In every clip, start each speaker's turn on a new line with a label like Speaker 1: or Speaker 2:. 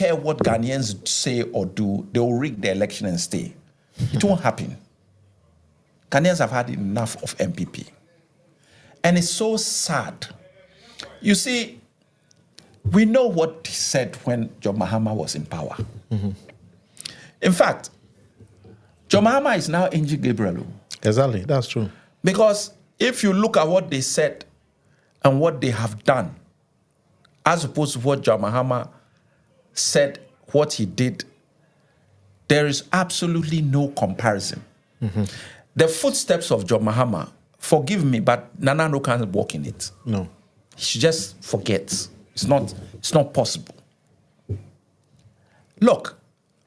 Speaker 1: care what Ghanaians say or do, they will rig the election and stay. It won't happen. Ghanaians have had enough of MPP. And it's so sad. You see, we know what he said when John Mahama was in power. Mm-hmm. In fact, John Mahama is now Angel Gabriel.
Speaker 2: Exactly, that's true.
Speaker 1: Because if you look at what they said and what they have done, as opposed to what John Mahama said, what he did, there is absolutely no comparison. Mm-hmm. The footsteps of John Mahama, forgive me, but Nana no can't walk in it.
Speaker 2: No.
Speaker 1: She just forgets. It's not possible. Look,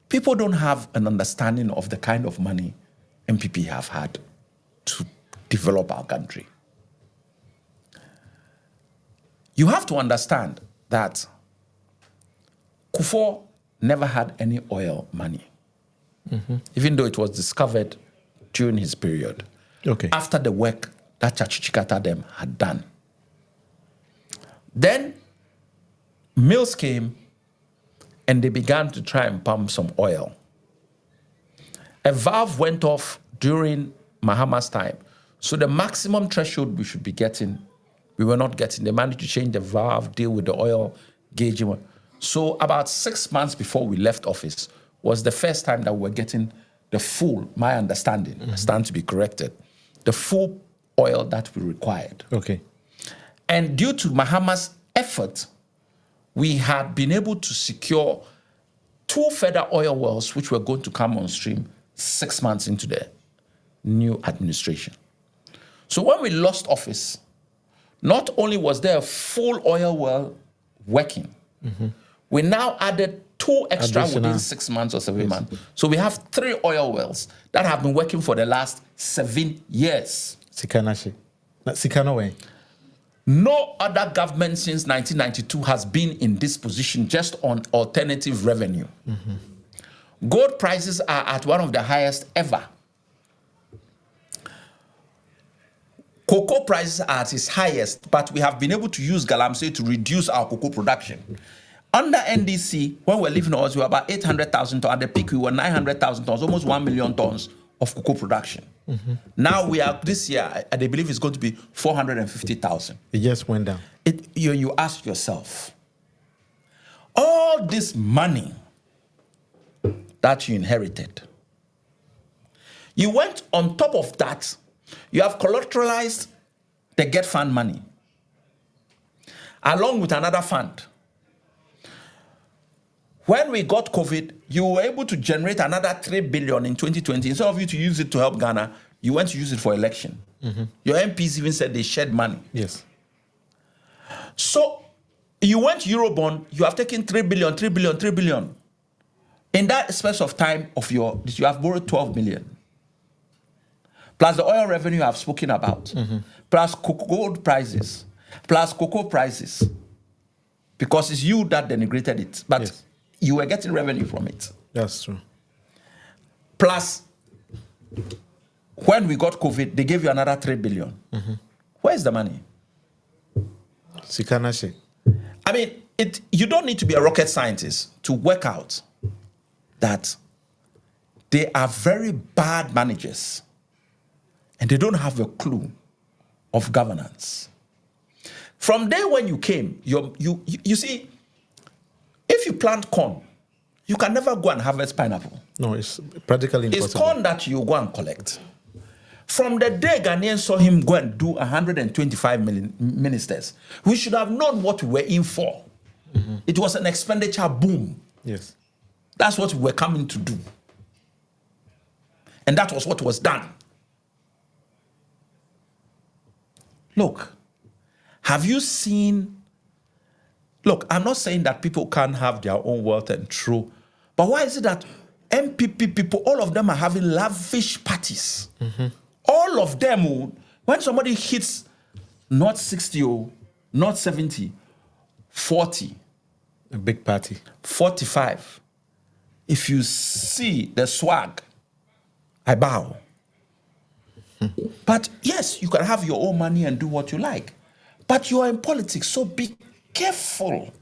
Speaker 1: people don't have an understanding of the kind of money MPP have had to develop our country. You have to understand that Kufuor never had any oil money, even though it was discovered during his period.
Speaker 2: Okay.
Speaker 1: After the work that Chachichikata them had done. Then mills came and they began to try and pump some oil. A valve went off during Mahama's time. So the maximum threshold we should be getting, we were not getting. They managed to change the valve, deal with the oil gauging. So about 6 months before we left office was the first time that we were getting the full, my understanding, I stand to be corrected, the full oil that we required.
Speaker 2: Okay.
Speaker 1: And due to Mahama's effort, we had been able to secure 2 further oil wells which were going to come on stream 6 months into the new administration. So when we lost office, not only was there a full oil well working, we now added 2 extra within 6 months or 7 months. So we have 3 oil wells that have been working for the last 7 years. No other government since 1992 has been in this position just on alternative revenue. Gold prices are at one of the highest ever. Cocoa prices are at its highest, but we have been able to use Galamsey to reduce our cocoa production. Under NDC, when we were living in Oz, we were about 800,000 tons. At the peak, we were 900,000 tons, almost 1 million tons of cocoa production. Now we are, this year, I believe it's going to be 450,000.
Speaker 2: It just went down.
Speaker 1: You ask yourself, all this money that you inherited, you went on top of that, you have collateralized the Get Fund money, along with another fund. When we got COVID, you were able to generate another 3 billion in 2020. Instead of you to use it to help Ghana, you went to use it for election. Your MPs even said they shed money.
Speaker 2: Yes.
Speaker 1: So you went Eurobond, you have taken 3 billion, 3 billion, 3 billion. In that space of time of you have borrowed 12 million. Plus the oil revenue I've spoken about. Plus gold prices. Plus cocoa prices. Because it's you that denigrated it. But
Speaker 2: yes,
Speaker 1: you were getting revenue from it.
Speaker 2: That's true.
Speaker 1: Plus, when we got COVID, they gave you another 3 billion. Where's the money?
Speaker 2: Sikanashe.
Speaker 1: I mean, you don't need to be a rocket scientist to work out that they are very bad managers and they don't have a clue of governance. From day when you came, you see, if you plant corn, you can never go and harvest pineapple.
Speaker 2: No, it's practically impossible.
Speaker 1: It's corn that you go and collect. From the day Ghanaians saw him go and do 125 million ministers, we should have known what we were in for. It was an expenditure boom.
Speaker 2: Yes.
Speaker 1: That's what we were coming to do. And that was what was done. Look, have you seen... Look, I'm not saying that people can't have their own wealth and true, but why is it that MPP people, all of them are having lavish parties? All of them, when somebody hits not 60 or not 70, 40.
Speaker 2: A big party.
Speaker 1: 45. If you see the swag, I bow. But yes, you can have your own money and do what you like. But you are in politics, so be careful.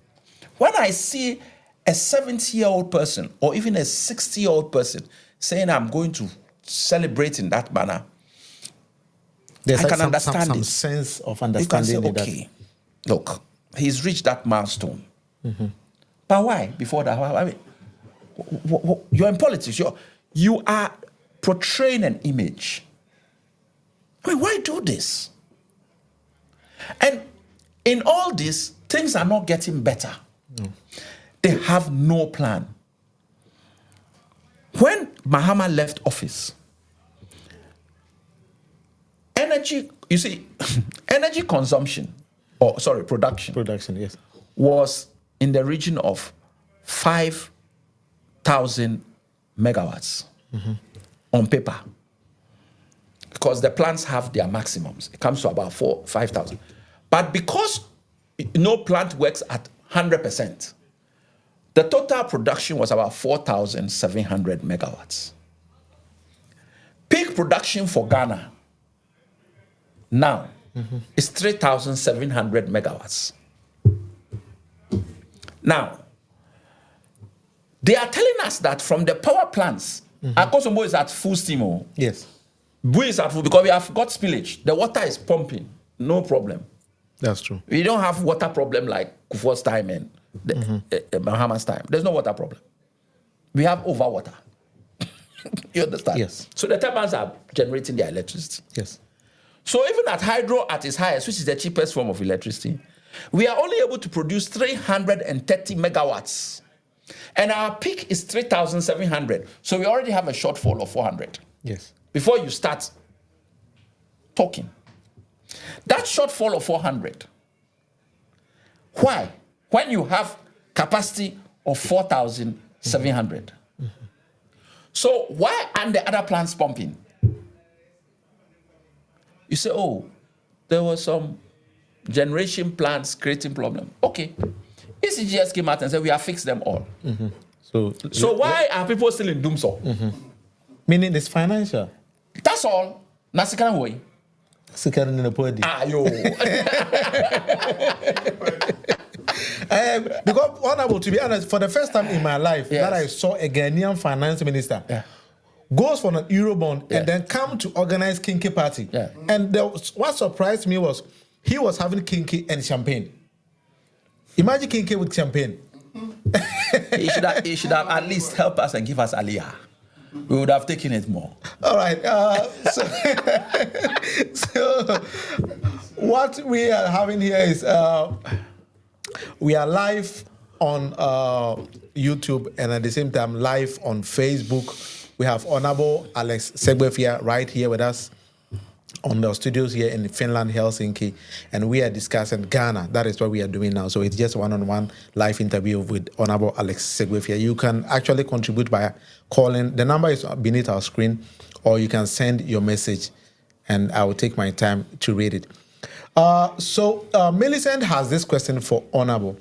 Speaker 1: When I see a 70-year-old person or even a 60-year-old person saying, I'm going to celebrate in that manner,
Speaker 2: There's
Speaker 1: I
Speaker 2: like
Speaker 1: can understand
Speaker 2: some
Speaker 1: it.
Speaker 2: sense of
Speaker 1: You can
Speaker 2: understanding
Speaker 1: say,
Speaker 2: in that.
Speaker 1: okay, look, he's reached that milestone. But why? Before that, I mean, you're in politics. You are portraying an image. I mean, why do this? And in all this, things are not getting better. They have no plan. When Mahama left office, energy consumption, production
Speaker 2: Yes.
Speaker 1: was in the region of 5,000 megawatts on paper. Because the plants have their maximums. It comes to about 5,000. But because no plant works at 100%, the total production was about 4,700 megawatts. Peak production for Ghana now is 3,700 megawatts. Now, they are telling us that from the power plants, Akosombo is at full steam.
Speaker 2: Yes.
Speaker 1: Bui is at full because we have got spillage. The water is pumping, no problem.
Speaker 2: That's true.
Speaker 1: We don't have water problem like Kufuor's time and Mahama's time. There's no water problem. We have over water. You understand?
Speaker 2: Yes.
Speaker 1: So the turbines are generating their electricity.
Speaker 2: Yes.
Speaker 1: So even at hydro at its highest, which is the cheapest form of electricity, we are only able to produce 330 megawatts. And our peak is 3,700. So we already have a shortfall of 400
Speaker 2: Yes.
Speaker 1: before you start talking. That shortfall of 400, why? When you have capacity of 4,700. So why aren't the other plants pumping? You say, oh, there were some generation plants creating problem. Okay. ECGS came out and said, we have fixed them all. So why are people still in doomsday?
Speaker 2: Meaning it's financial.
Speaker 1: That's all. Nasikana way. Yo.
Speaker 2: Because honorable, to be honest, for the first time in my life that I saw a Ghanaian finance minister goes for an Eurobond and then come to organize Kinky party. And what surprised me was he was having Kinky and champagne. Imagine Kinky with champagne.
Speaker 1: He should have at least helped us and give us aliyah. We would have taken it more.
Speaker 2: All right. So what we are having here is we are live on YouTube and at the same time live on Facebook. We have Honorable Alex Segbefia right here with us on the studios here in Finland, Helsinki, and we are discussing Ghana. That is what we are doing now. So it's just one-on-one live interview with Honorable Alex Segbefia. You can actually contribute by calling. The number is beneath our screen, or you can send your message, and I will take my time to read it. So Millicent has this question for Honorable.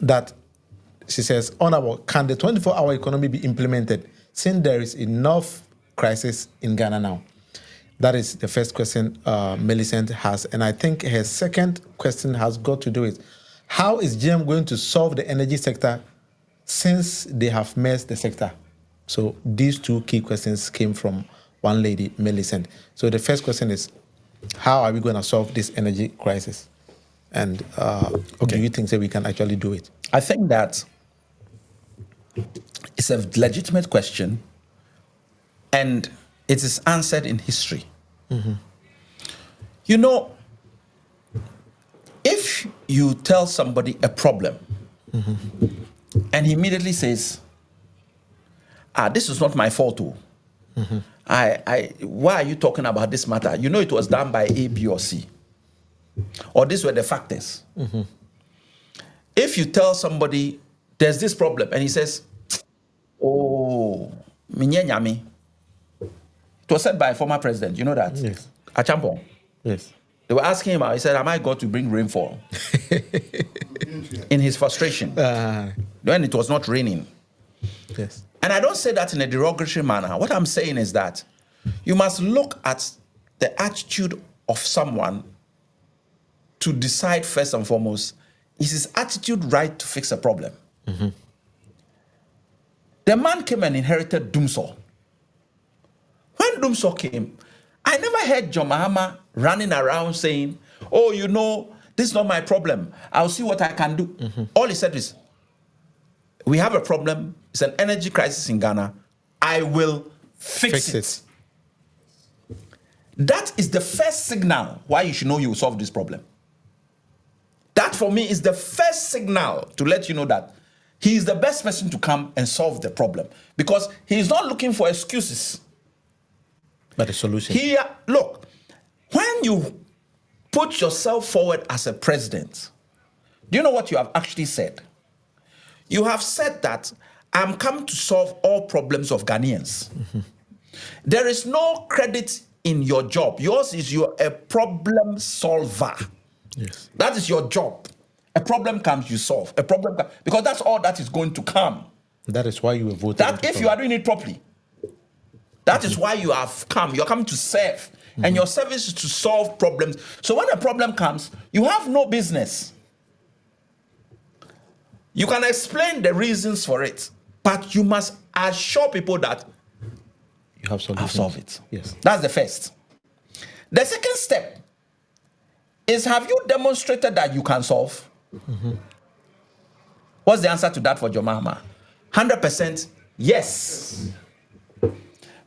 Speaker 2: That she says, Honorable, can the 24-hour economy be implemented since there is enough crisis in Ghana now? That is the first question Millicent has. And I think her second question has got to do with how is GM going to solve the energy sector since they have messed the sector? So these two key questions came from one lady, Millicent. So the first question is, how are we going to solve this energy crisis? And do you think that we can actually do it?
Speaker 1: I think that it's a legitimate question, and it is answered in history. You know, if you tell somebody a problem and he immediately says, this is not my fault. Why are you talking about this matter? You know it was done by A, B, or C. Or these were the factors. If you tell somebody there's this problem and he says, oh, minye nyame. It was said by a former president, you know that?
Speaker 2: Yes.
Speaker 1: Achampong.
Speaker 2: Yes.
Speaker 1: They were asking him, he said, am I God to bring rainfall? In his frustration. When it was not raining.
Speaker 2: Yes.
Speaker 1: And I don't say that in a derogatory manner. What I'm saying is that you must look at the attitude of someone to decide first and foremost, is his attitude right to fix a problem? The man came and inherited Dumsor. When Dumsor came, I never heard John Mahama running around saying, oh, you know, this is not my problem. I'll see what I can do. All he said is, we have a problem. It's an energy crisis in Ghana. I will fix it. That is the first signal why you should know you will solve this problem. That for me is the first signal to let you know that he is the best person to come and solve the problem, because he is not looking for excuses,
Speaker 2: but a solution.
Speaker 1: Look, when you put yourself forward as a president, do you know what you have actually said? You have said that I'm come to solve all problems of Ghanaians. There is no credit in your job. Yours is you're a problem solver.
Speaker 2: Yes.
Speaker 1: That is your job. A problem comes, you solve. A problem comes, because that's all that is going to come.
Speaker 2: That is why you were voted.
Speaker 1: That if you are doing it properly, that is why you have come. You're coming to serve. And your service is to solve problems. So when a problem comes, you have no business. You can explain the reasons for it, but you must assure people that
Speaker 2: you have solutions.
Speaker 1: I've solved it.
Speaker 2: Yes.
Speaker 1: That's the first. The second step is, have you demonstrated that you can solve? What's the answer to that for John Mahama? 100% yes.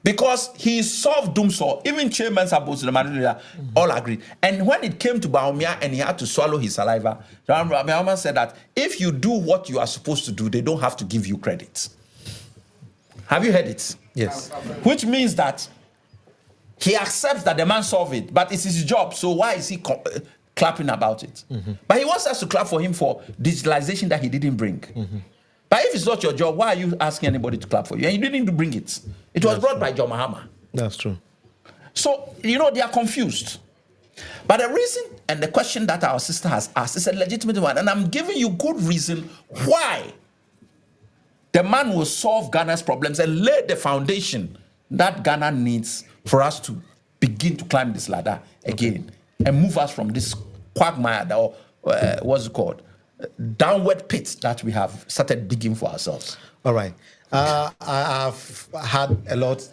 Speaker 1: Because he solved Dumsor. Even chairman supposed to all agreed. And when it came to Baumia and he had to swallow his saliva, John Mahama said that if you do what you are supposed to do, they don't have to give you credit. Have you heard it?
Speaker 2: Yes.
Speaker 1: Which means that he accepts that the man solved it, but it's his job. So why is he clapping about it? But he wants us to clap for him for digitalization that he didn't bring. But if it's not your job, why are you asking anybody to clap for you? And you didn't bring it. It was brought by John Mahama.
Speaker 2: That's true.
Speaker 1: So, they are confused. But the reason and the question that our sister has asked is a legitimate one. And I'm giving you good reason why the man will solve Ghana's problems and lay the foundation that Ghana needs for us to begin to climb this ladder again and move us from this quagmire, or what's it called? Downward pit that we have started digging for ourselves.
Speaker 2: All right. I've had a lot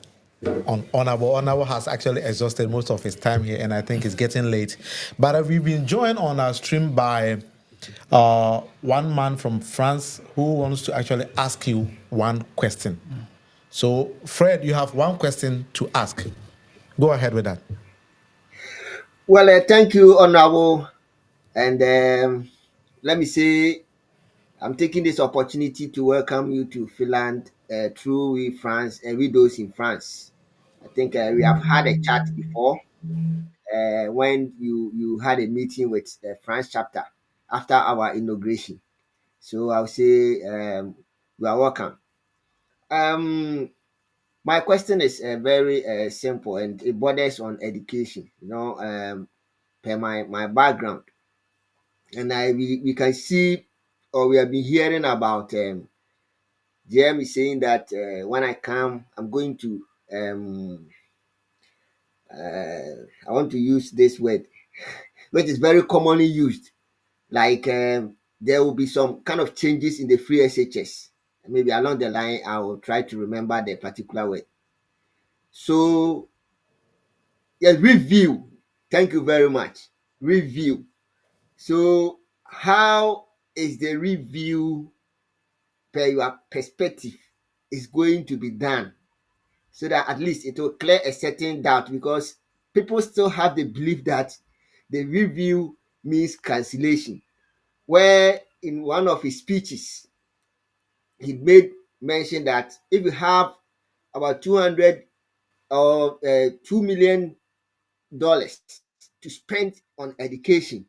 Speaker 2: on Honorable. Honorable has actually exhausted most of his time here, and I think it's getting late. But we've been joined on our stream by one man from France who wants to actually ask you one question. So, Fred, you have one question to ask. Go ahead with that.
Speaker 3: Well, thank you, Honorable. And let me say, I'm taking this opportunity to welcome you to Finland through we France and we those in France. I think we have had a chat before when you had a meeting with the France chapter after our inauguration. So I'll say you are welcome. My question is very simple, and it borders on education. Per my background, and we can see, or we have been hearing about JM is saying that when I come, I'm going to I want to use this word, which is very commonly used, like there will be some kind of changes in the free SHS. Maybe along the line, I will try to remember the particular word. So, yes, review. Thank you very much. Review. So, how is the review per your perspective is going to be done, so that at least it will clear a certain doubt, because people still have the belief that the review means cancellation, where in one of his speeches he made mention that if you have about 200 or $2 million to spend on education,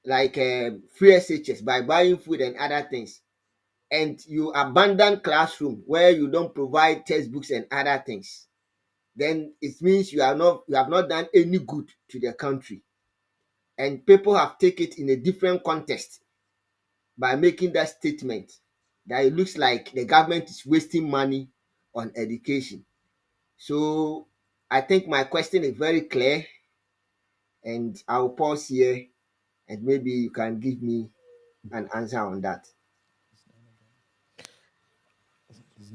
Speaker 3: like free SHS, by buying food and other things, and you abandon classroom where you don't provide textbooks and other things, then it means you have not done any good to the country. And people have taken it in a different context by making that statement, that it looks like the government is wasting money on education. So I think my question is very clear, and I'll pause here, and maybe you can give me an answer on that.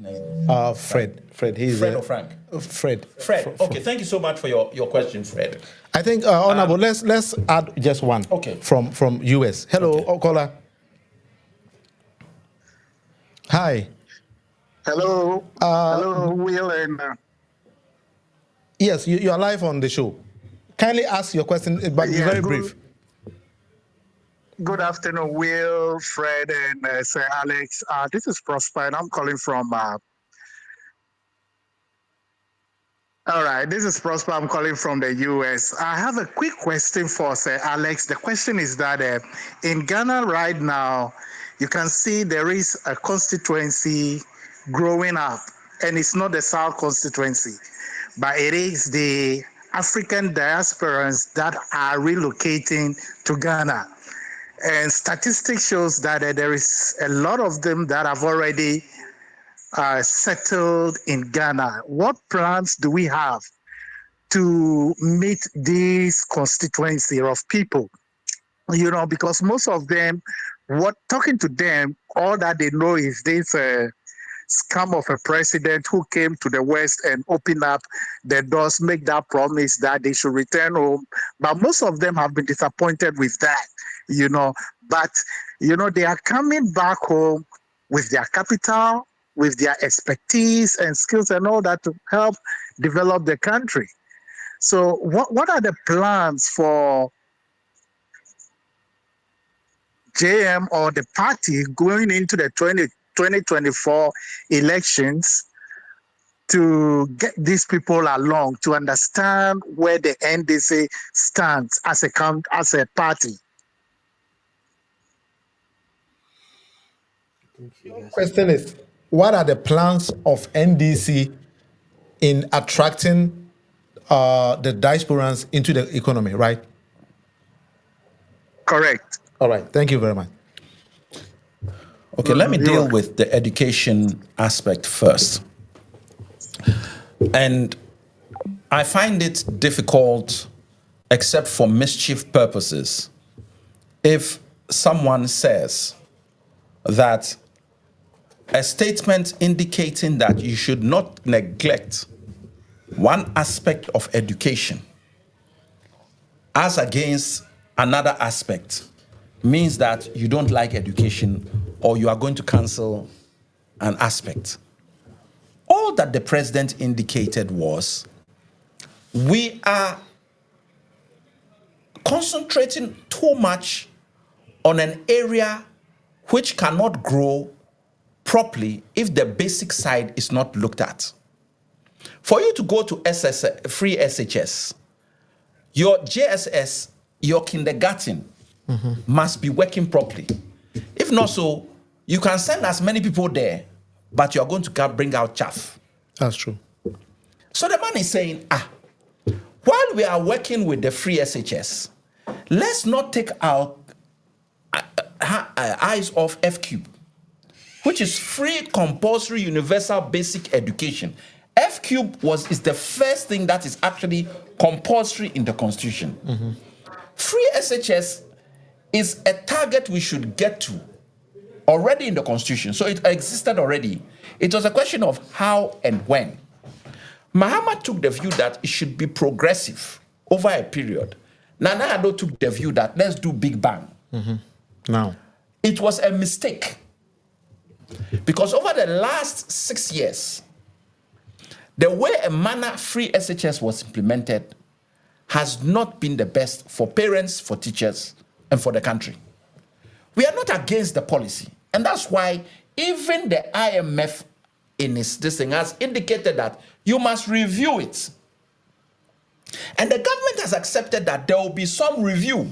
Speaker 1: name?
Speaker 2: Fred. He's
Speaker 1: Fred or Frank?
Speaker 2: Fred.
Speaker 1: Fred. Okay, thank you so much for your question, Fred.
Speaker 2: I think, Honorable, let's add just one.
Speaker 1: Okay.
Speaker 2: From US. Hello,
Speaker 1: Okay.
Speaker 2: caller. Hi.
Speaker 4: Hello. Hello, Will and.
Speaker 2: Yes, you are live on the show. Kindly ask your question, but be very brief.
Speaker 4: Good afternoon, Will, Fred, and Sir Alex. This is Prosper, and I'm calling from. All right, this is Prosper. I'm calling from the US. I have a quick question for Sir Alex. The question is that in Ghana right now, you can see there is a constituency growing up, and it's not the South constituency, but it is the African diasporans that are relocating to Ghana. And statistics shows that there is a lot of them that have already settled in Ghana. What plans do we have to meet this constituency of people? You know, because most of them, talking to them, all that they know is this scam of a president who came to the West and opened up the doors, make that promise that they should return home. But most of them have been disappointed with that, you know. But, you know, they are coming back home with their capital, with their expertise and skills and all that to help develop the country. So what are the plans for JM or the party going into the 2024 elections to get these people along, to understand where the NDC stands as a party?
Speaker 2: Question is, what are the plans of NDC in attracting the diasporans into the economy, right?
Speaker 4: Correct.
Speaker 2: All right. Thank you very much.
Speaker 1: Okay, let me deal with the education aspect first. And I find it difficult, except for mischief purposes, if someone says that a statement indicating that you should not neglect one aspect of education as against another aspect means that you don't like education or you are going to cancel an aspect. All that the president indicated was we are concentrating too much on an area which cannot grow properly if the basic side is not looked at. For you to go to free SHS, your JSS, your kindergarten must be working properly. If not so, you can send as many people there, but you're going to bring out chaff.
Speaker 2: That's true.
Speaker 1: So the man is saying, while we are working with the free SHS, let's not take our eyes off F-Cube, which is free compulsory universal basic education. F-Cube is the first thing that is actually compulsory in the Constitution. Free SHS is a target we should get to already in the Constitution. So it existed already. It was a question of how and when. Mahama took the view that it should be progressive over a period. Nana Addo took the view that let's do big bang.
Speaker 2: Now,
Speaker 1: it was a mistake because over the last 6 years, the way a manner free SHS was implemented has not been the best for parents, for teachers, and for the country. We are not against the policy, and that's why even the IMF in its this thing has indicated that you must review it. And the government has accepted that there will be some review.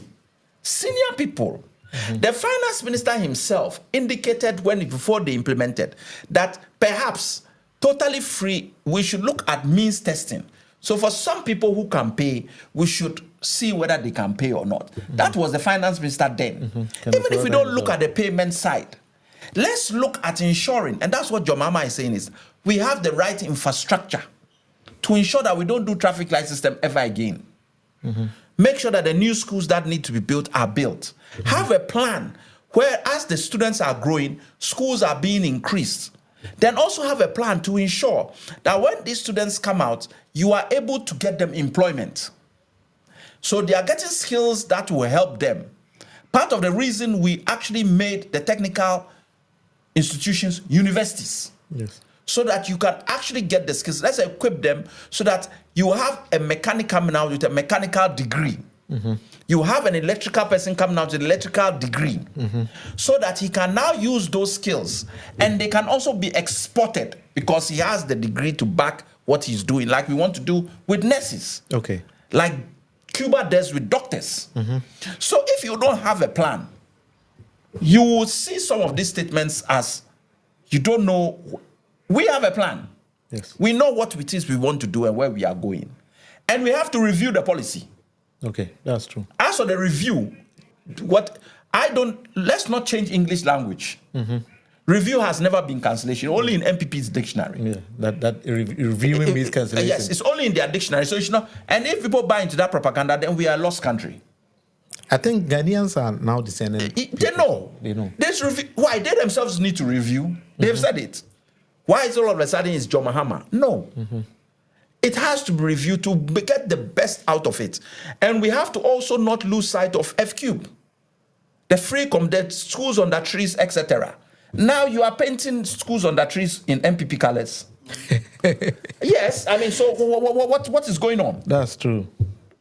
Speaker 1: Senior people. The finance minister himself indicated before they implemented that perhaps totally free, we should look at means testing. So for some people who can pay, we should see whether they can pay or not. That was the finance minister then. Even if we don't look at the payment side, let's look at ensuring, and that's what John Mahama is saying, is we have the right infrastructure to ensure that we don't do traffic light system ever again. Make sure that the new schools that need to be built are built. Have a plan where as the students are growing, schools are being increased. Then also have a plan to ensure that when these students come out, you are able to get them employment. So they are getting skills that will help them. Part of the reason we actually made the technical institutions universities.
Speaker 2: Yes.
Speaker 1: So that you can actually get the skills. Let's equip them so that you have a mechanic coming out with a mechanical degree. You have an electrical person coming out with an electrical degree. So that he can now use those skills. And they can also be exported because he has the degree to back what he's doing, like we want to do with nurses.
Speaker 2: Okay.
Speaker 1: Like Cuba does with doctors. So if you don't have a plan, you will see some of these statements as you don't know. We have a plan.
Speaker 2: Yes.
Speaker 1: We know what it is we want to do and where we are going. And we have to review the policy.
Speaker 2: Okay, that's true.
Speaker 1: As for the review, let's not change English language. Review has never been cancellation, only in MPP's dictionary.
Speaker 2: Yeah, that reviewing means cancellation.
Speaker 1: Yes, it's only in their dictionary. So it's not, and if people buy into that propaganda, then we are a lost country.
Speaker 2: I think Ghanaians are now discerning.
Speaker 1: They know.
Speaker 2: They know.
Speaker 1: This review, why they themselves need to review? They've said it. Why is all of a sudden it's John Mahama? No. It has to be reviewed to get the best out of it. And we have to also not lose sight of F-Cube. The the schools under trees, etc. Now you are painting schools under trees in MPP colors. Yes, I mean, so what is going on?
Speaker 2: That's true.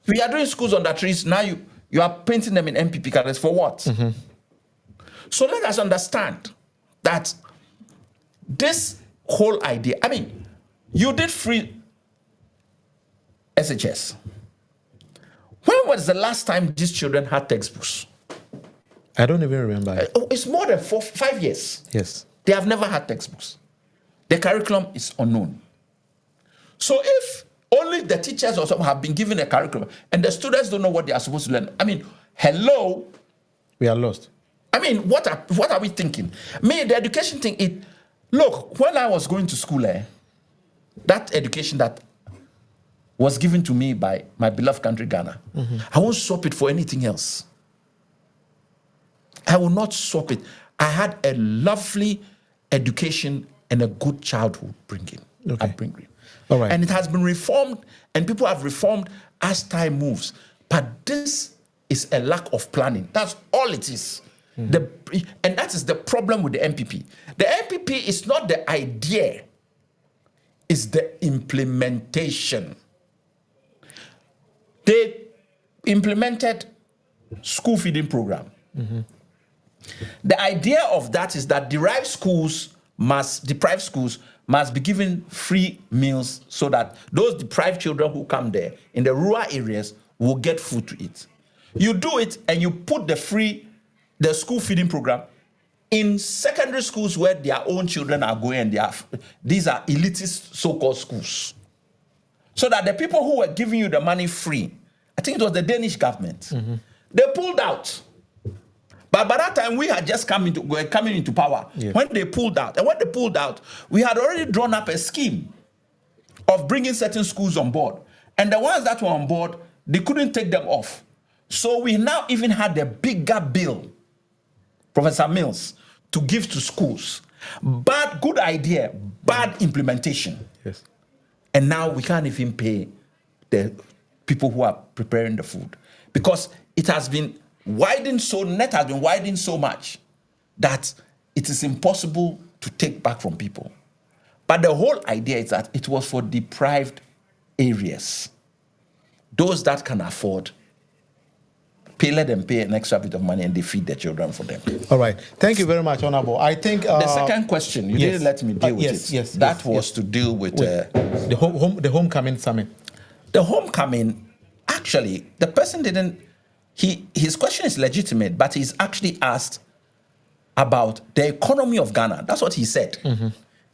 Speaker 1: We are doing schools under trees, now you are painting them in MPP colors for what? So let us understand that this whole idea, I mean, you did free SHS. When was the last time these children had textbooks?
Speaker 2: I don't even remember.
Speaker 1: It's more than 5 years.
Speaker 2: Yes.
Speaker 1: They have never had textbooks. The curriculum is unknown. So if only the teachers or some have been given a curriculum and the students don't know what they are supposed to learn, I mean, hello?
Speaker 2: We are lost.
Speaker 1: I mean, what are we thinking? Me, the education thing, look, when I was going to school, that education that was given to me by my beloved country, Ghana, I won't swap it for anything else. I will not swap it. I had a lovely education and a good childhood upbringing.
Speaker 2: All right.
Speaker 1: And it has been reformed, and people have reformed as time moves. But this is a lack of planning. That's all it is. And that is the problem with the MPP. The MPP is not the idea, it's the implementation. They implemented school feeding program. The idea of that is that deprived schools must be given free meals so that those deprived children who come there in the rural areas will get food to eat. You do it and you put the school feeding program in secondary schools where their own children are going, and these are elitist so-called schools. So that the people who were giving you the money free, I think it was the Danish government, they pulled out. But by that time, we had just coming into power.
Speaker 2: Yes.
Speaker 1: When they pulled out, we had already drawn up a scheme of bringing certain schools on board. And the ones that were on board, they couldn't take them off. So we now even had a bigger bill, Professor Mills, to give to schools. Bad, good idea, bad implementation.
Speaker 2: Yes.
Speaker 1: And now we can't even pay the people who are preparing the food because it has been net has been widened so much that it is impossible to take back from people. But the whole idea is that it was for deprived areas. Those that can afford, let them pay an extra bit of money and they feed their children for them.
Speaker 2: All right. Thank you very much, Honorable. I think
Speaker 1: the second question, you didn't let me deal with it.
Speaker 2: Yes.
Speaker 1: That was to deal with
Speaker 2: the homecoming summit.
Speaker 1: The homecoming, actually, the person didn't. His question is legitimate, but he's actually asked about the economy of Ghana. That's what he said.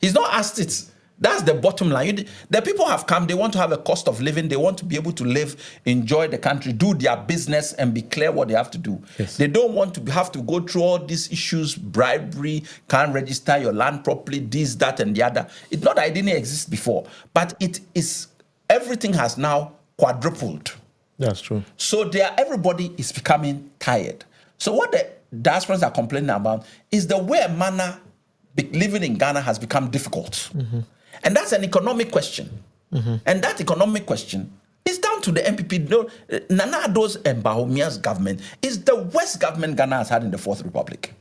Speaker 1: He's not asked it. That's the bottom line. The people have come, they want to have a cost of living, they want to be able to live, enjoy the country, do their business, and be clear what they have to do.
Speaker 2: Yes.
Speaker 1: They don't want to have to go through all these issues, bribery, can't register your land properly, this, that, and the other. It's not that it didn't exist before, but everything has now quadrupled.
Speaker 2: That's true.
Speaker 1: So everybody is becoming tired. So what the diasporans are complaining about is the way manner living in Ghana has become difficult. And that's an economic question. And that economic question is down to the MPP. Nana Ado's and Bahumia's government is the worst government Ghana has had in the Fourth Republic.